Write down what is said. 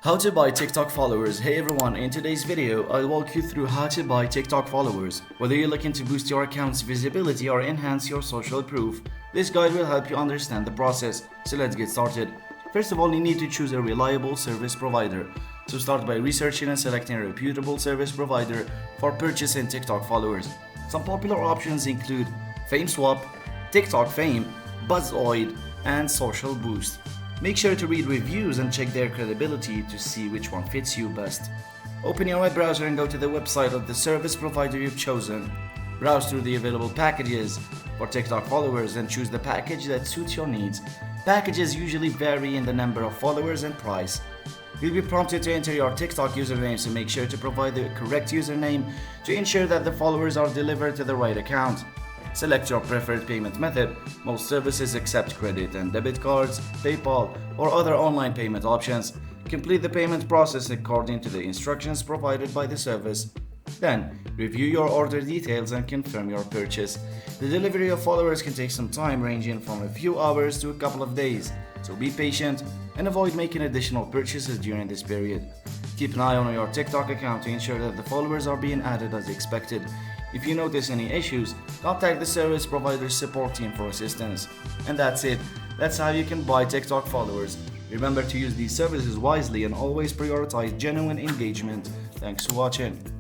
How to buy TikTok followers. Hey everyone, in today's video, I'll walk you through how to buy TikTok followers. Whether you're looking to boost your account's visibility or enhance your social proof, this guide will help you understand the process. So let's get started. First of all, you need to choose a reliable service provider. So start by researching and selecting a reputable service provider for purchasing TikTok followers. Some popular options include FameSwap, TikTok Fame, Buzzoid, and Social Boost. Make sure to read reviews and check their credibility to see which one fits you best. Open your web browser and go to the website of the service provider you've chosen. Browse through the available packages for TikTok followers and choose the package that suits your needs. Packages usually vary in the number of followers and price. You'll be prompted to enter your TikTok username, so make sure to provide the correct username to ensure that the followers are delivered to the right account. Select your preferred payment method. Most services accept credit and debit cards, PayPal, or other online payment options. Complete the payment process according to the instructions provided by the service. Then, review your order details and confirm your purchase. The delivery of followers can take some time, ranging from a few hours to a couple of days, so be patient and avoid making additional purchases during this period. Keep an eye on your TikTok account to ensure that the followers are being added as expected. If you notice any issues, contact the service provider's support team for assistance. And that's it. That's how you can buy TikTok followers. Remember to use these services wisely and always prioritize genuine engagement. Thanks for watching.